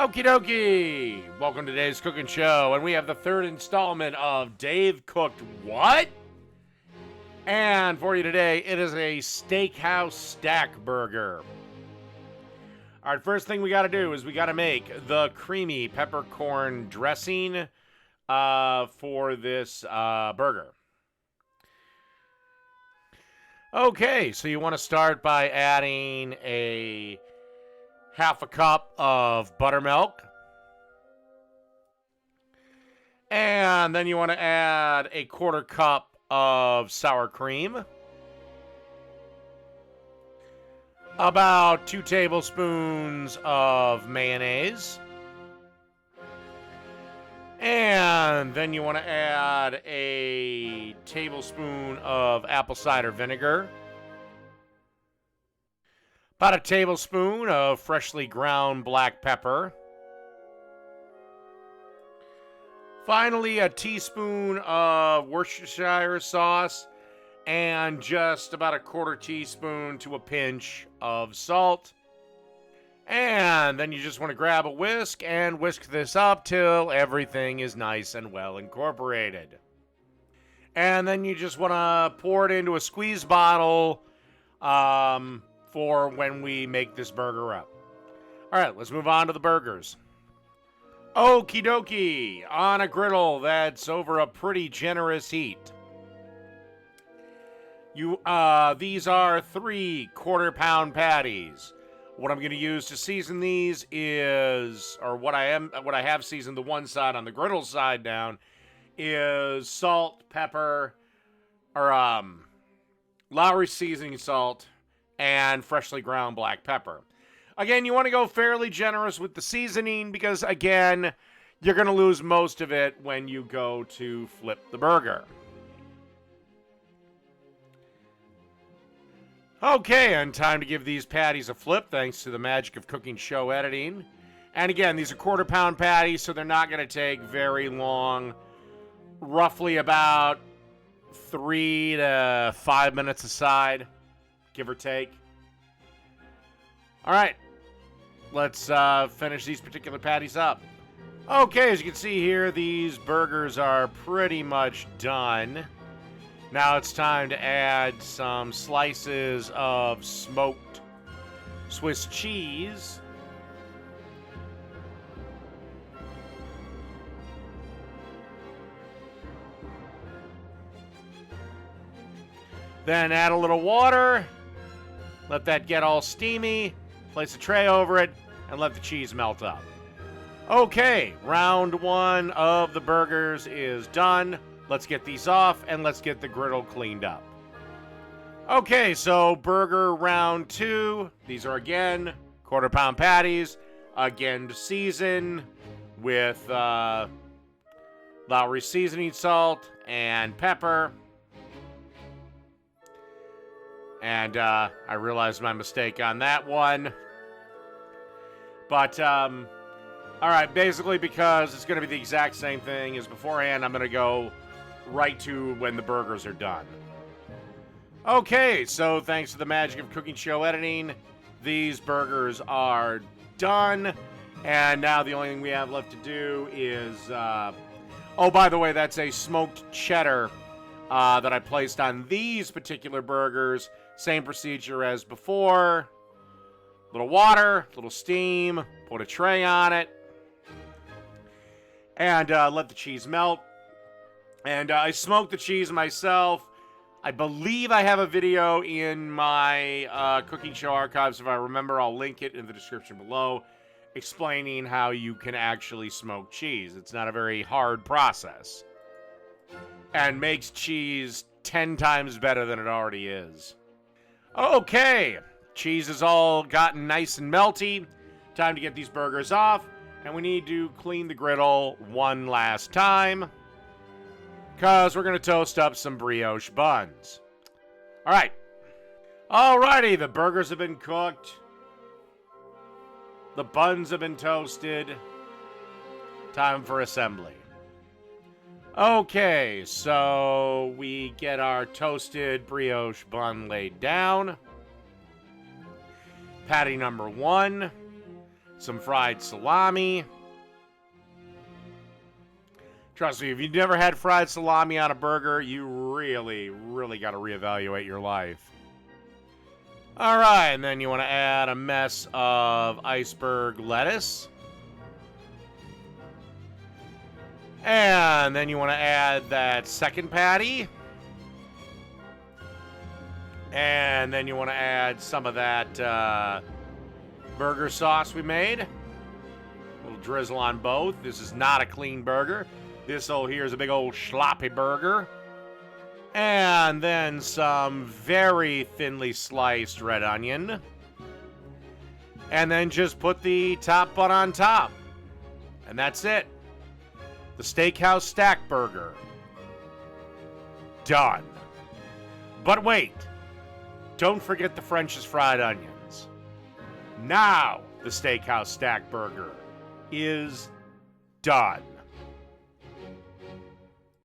Okie dokie! Welcome to today's cooking show, and we have the third installment of Dave Cooked What? And for you today, it is a steakhouse stack burger. Alright, first thing we gotta do is we gotta make the creamy peppercorn dressing for this burger. Okay, so you want to start by adding a half a cup of buttermilk. And then you want to add a quarter cup of sour cream. About 2 tablespoons of mayonnaise. And then you want to add a tablespoon of apple cider vinegar. About a tablespoon of freshly ground black pepper. Finally, a teaspoon of Worcestershire sauce and just about a quarter teaspoon to a pinch of salt. And then you just want to grab a whisk and whisk this up till everything is nice and well incorporated. And then you just want to pour it into a squeeze bottle for when we make this burger up. All right, let's move on to the burgers. Okie dokie, on a griddle that's over a pretty generous heat. These are 3 quarter-pound patties. What I'm going to use to season these is, or what I have seasoned the one side on the griddle side down, is salt, pepper, or Lowry seasoning salt, and freshly ground black pepper. Again, you want to go fairly generous with the seasoning because, again, you're going to lose most of it when you go to flip the burger. Okay, and time to give these patties a flip thanks to the magic of cooking show editing. And again, these are quarter-pound patties, so they're not going to take very long. Roughly about 3 to 5 minutes aside, give or take. All right, let's finish these particular patties up. Okay, as you can see here, these burgers are pretty much done. Now it's time to add some slices of smoked Swiss cheese. Then add a little water. Let that get all steamy. Place a tray over it and let the cheese melt up. Okay, round 1 of the burgers is done. Let's get these off and let's get the griddle cleaned up. Okay, so burger round 2. These are again quarter-pound patties. Again, to season with Lowry seasoning salt and pepper. And I realized my mistake on that one. But, all right, basically because it's going to be the exact same thing as beforehand, I'm going to go right to when the burgers are done. Okay, so thanks to the magic of cooking show editing, these burgers are done. And now the only thing we have left to do is, oh, by the way, that's a smoked cheddar that I placed on these particular burgers. Same procedure as before. Little water, little steam, put a tray on it, and let the cheese melt. And I smoked the cheese myself. I believe I have a video in my cooking show archives. If I remember, I'll link it in the description below, explaining how you can actually smoke cheese. It's not a very hard process, and makes cheese 10 times better than it already is. Okay, cheese is all gotten nice and melty. Time to get these burgers off, and we need to clean the griddle one last time because we're going to toast up some brioche buns. All right. Alrighty, the burgers have been cooked. The buns have been toasted. Time for assembly. Okay, so we get our toasted brioche bun laid down. Patty number 1. some fried salami. Trust me, if you've never had fried salami on a burger, you really, really got to reevaluate your life. All right, and then you want to add a mess of iceberg lettuce. And then you want to add that second patty. And then you want to add some of that burger sauce we made. A little drizzle on both. This is not a clean burger. This over here is a big old sloppy burger. And then some very thinly sliced red onion. And then just put the top bun on top. And that's it. The Steakhouse Stack Burger. Done. But wait. Don't forget the French's fried onions. Now the Steakhouse Stack Burger is done.